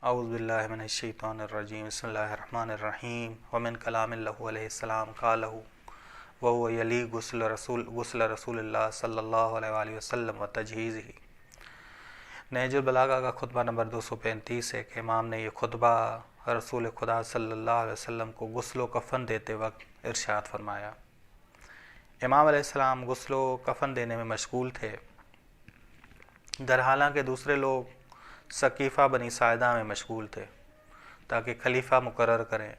اعوذ باللہ من الشیطان الرجیم بسم اللہ الرحمن الرحیم ومن کلام اللہ علیہ السلام قالہ وهو یلی غسل رسول اللہ صلی اللہ علیہ وآلہ وسلم و تجہیزہ۔ نہج البلاغہ کا خطبہ نمبر 235 ہے کہ امام نے یہ خطبہ رسول خدا صلی اللہ علیہ وسلم کو غسل و کفن دیتے وقت ارشاد فرمایا۔ امام علیہ السلام غسل و کفن دینے میں مشغول تھے، در حالانکہ دوسرے لوگ ثقیفہ بنی ساعدہ میں مشغول تھے تاکہ خلیفہ مقرر کریں،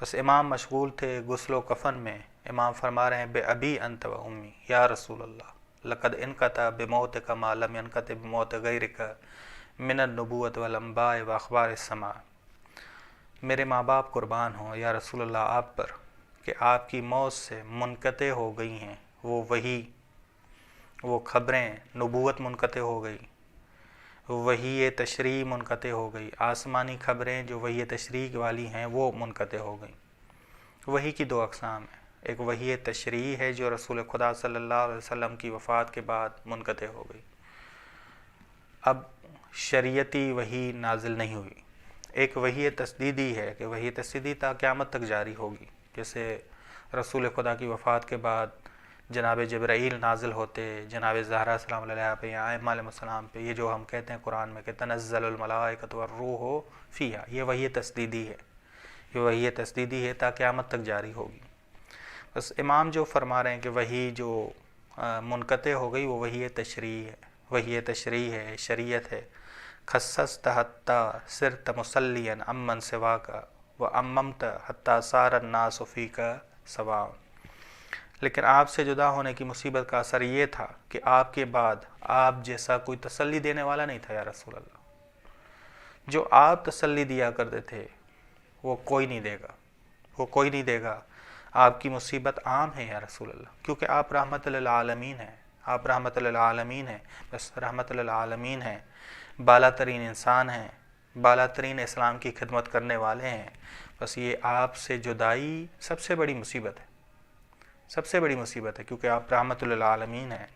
بس امام مشغول تھے غسل و کفن میں۔ امام فرما رہے ہیں بے ابی انت و امی یا رسول اللہ لقد انقطع بموتک ما لم ينقطع بموت غیرک من النبوۃ والانباء واخبار السماء۔ میرے ماں باپ قربان ہوں یا رسول اللہ آپ پر کہ آپ کی موت سے منقطع ہو گئی ہیں وہ وحی، وہ خبریں، نبوت منقطع ہو گئی، وحی تشریع منقطع ہو گئی، آسمانی خبریں جو وحی تشریع والی ہیں وہ منقطع ہو گئیں۔ وحی کی دو اقسام ہیں، ایک وحی تشریع ہے جو رسول خدا صلی اللہ علیہ وسلم کی وفات کے بعد منقطع ہو گئی، اب شریعتی وحی نازل نہیں ہوئی۔ ایک وحی تسدیدی ہے کہ وحی تسدیدی تا قیامت تک جاری ہوگی، جیسے رسول خدا کی وفات کے بعد جناب جبرائیل نازل ہوتے، جناب زہرا سلام علیہ پہ یا ائمہ علیہ السلام پہ، یہ جو ہم کہتے ہیں قرآن میں کہ تنزل الملائکۃ والروح فیہا، یہ وحی تسدیدی ہے، یہ وحی تسدیدی ہے تا قیامت تک جاری ہوگی۔ بس امام جو فرما رہے ہیں کہ وحی جو منقطع ہو گئی وہ وحی تشریع ہے، وحی تشریع ہے، شریعت ہے۔ خصصت حتی صرت مصلیا امن سواک واممت حتی صار الناس فیک سواء۔ لیکن آپ سے جدا ہونے کی مصیبت کا اثر یہ تھا کہ آپ کے بعد آپ جیسا کوئی تسلی دینے والا نہیں تھا یا رسول اللہ۔ جو آپ تسلی دیا کرتے تھے وہ کوئی نہیں دے گا، وہ کوئی نہیں دے گا۔ آپ کی مصیبت عام ہے یا رسول اللہ، کیونکہ آپ رحمت للعالمین ہیں، آپ رحمت للعالمین ہیں، بس رحمت للعالمین ہیں، بالا ترین انسان ہیں، بالا ترین اسلام کی خدمت کرنے والے ہیں، بس یہ آپ سے جدائی سب سے بڑی مصیبت ہے، سب سے بڑی مصیبت ہے، کیونکہ آپ رحمت للعالمین ہیں۔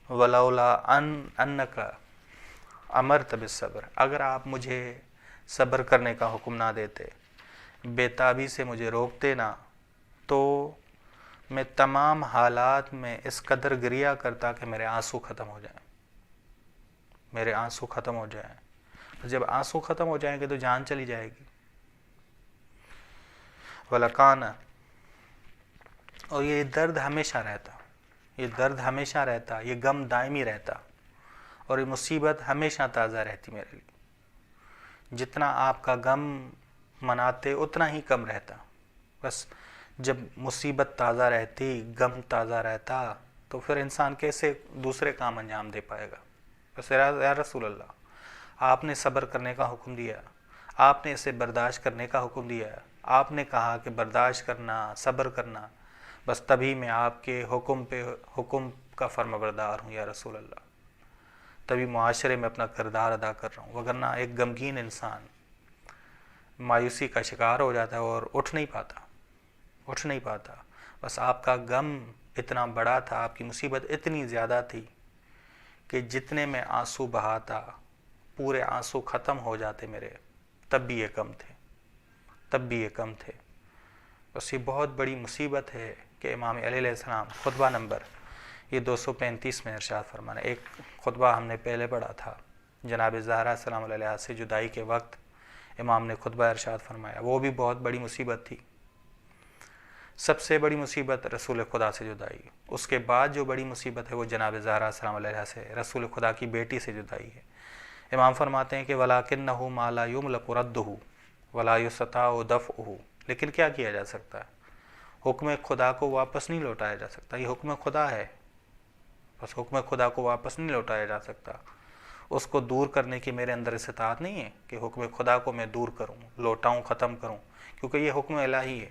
ولولا انک امرت بالصبر، اگر آپ مجھے صبر کرنے کا حکم نہ دیتے، بے تابی سے مجھے روکتے نہ، تو میں تمام حالات میں اس قدر گریہ کرتا کہ میرے آنسو ختم ہو جائیں، میرے آنسو ختم ہو جائیں۔ جب آنسو ختم ہو جائیں گے تو جان چلی جائے گی۔ وَلَكَانَ، اور یہ درد ہمیشہ رہتا، یہ درد ہمیشہ رہتا، یہ غم دائمی رہتا، اور یہ مصیبت ہمیشہ تازہ رہتی میرے لیے۔ جتنا آپ کا غم مناتے اتنا ہی کم رہتا، بس جب مصیبت تازہ رہتی، غم تازہ رہتا، تو پھر انسان کیسے دوسرے کام انجام دے پائے گا۔ بس یا رسول اللہ آپ نے صبر کرنے کا حکم دیا، آپ نے اسے برداشت کرنے کا حکم دیا، آپ نے کہا کہ برداشت کرنا، صبر کرنا، بس تبھی میں آپ کے حکم کا فرمانبردار ہوں یا رسول اللہ، تبھی معاشرے میں اپنا کردار ادا کر رہا ہوں، وگرنہ ایک غمگین انسان مایوسی کا شکار ہو جاتا ہے اور اٹھ نہیں پاتا، اٹھ نہیں پاتا۔ بس آپ کا غم اتنا بڑا تھا، آپ کی مصیبت اتنی زیادہ تھی کہ جتنے میں آنسو بہاتا پورے آنسو ختم ہو جاتے میرے، تب بھی یہ کم تھے، تب بھی یہ کم تھے۔ بس یہ بہت بڑی مصیبت ہے کہ امام علی علیہ السلام خطبہ نمبر یہ 235 میں ارشاد فرمانا۔ ایک خطبہ ہم نے پہلے پڑھا تھا، جناب زہرا سلام علیہ سے جدائی کے وقت امام نے خطبہ ارشاد فرمایا، وہ بھی بہت بڑی مصیبت تھی۔ سب سے بڑی مصیبت رسول خدا سے جدائی، اس کے بعد جو بڑی مصیبت ہے وہ جناب زہرا سلام علیہ سے رسول خدا کی بیٹی سے جدائی ہے۔ امام فرماتے ہیں کہ وَلَكِنَّهُ مَا لَا يُمْلَكُ رَدُّهُ وَلَا يُسْتَطَاعُ دَفْعُهُ، لیکن کیا کیا جا سکتا ہے، حکم خدا کو واپس نہیں لوٹایا جا سکتا، یہ حکم خدا ہے، بس حکم خدا کو واپس نہیں لوٹایا جا سکتا۔ اس کو دور کرنے کی میرے اندر استطاعت نہیں ہے کہ حکم خدا کو میں دور کروں، لوٹاؤں، ختم کروں، کیونکہ یہ حکم الہی ہے۔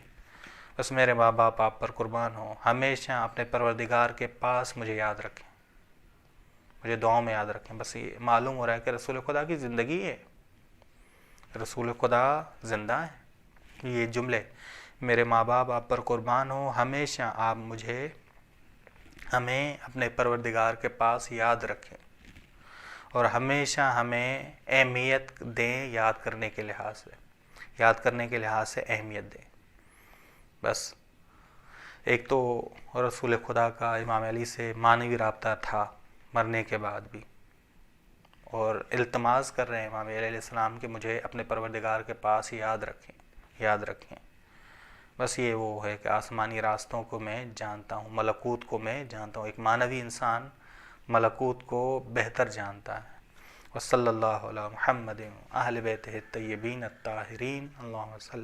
بس میرے ماں باپ آپ پر قربان ہوں، ہمیشہ اپنے پروردگار کے پاس مجھے یاد رکھیں، مجھے دعاؤں میں یاد رکھیں۔ بس یہ معلوم ہو رہا ہے کہ رسول خدا کی زندگی ہے، رسول خدا زندہ ہے۔ یہ جملے میرے ماں باپ آپ پر قربان ہوں، ہمیشہ آپ مجھے، ہمیں اپنے پروردگار کے پاس یاد رکھیں۔ اور ہمیشہ ہمیں اہمیت دیں یاد کرنے کے لحاظ سے، یاد کرنے کے لحاظ سے اہمیت دیں۔ بس ایک تو رسول خدا کا امام علی سے معنوی رابطہ تھا مرنے کے بعد بھی، اور التماس کر رہے ہیں امام علیہ السلام کہ مجھے اپنے پروردگار کے پاس یاد رکھیں۔ بس یہ وہ ہے کہ آسمانی راستوں کو میں جانتا ہوں، ملکوت کو میں جانتا ہوں۔ ایک معنوی انسان ملکوت کو بہتر جانتا ہے۔ وصلی اللہ علی محمد اہل بیتہ الطیبین الطاہرین، اللہم صلی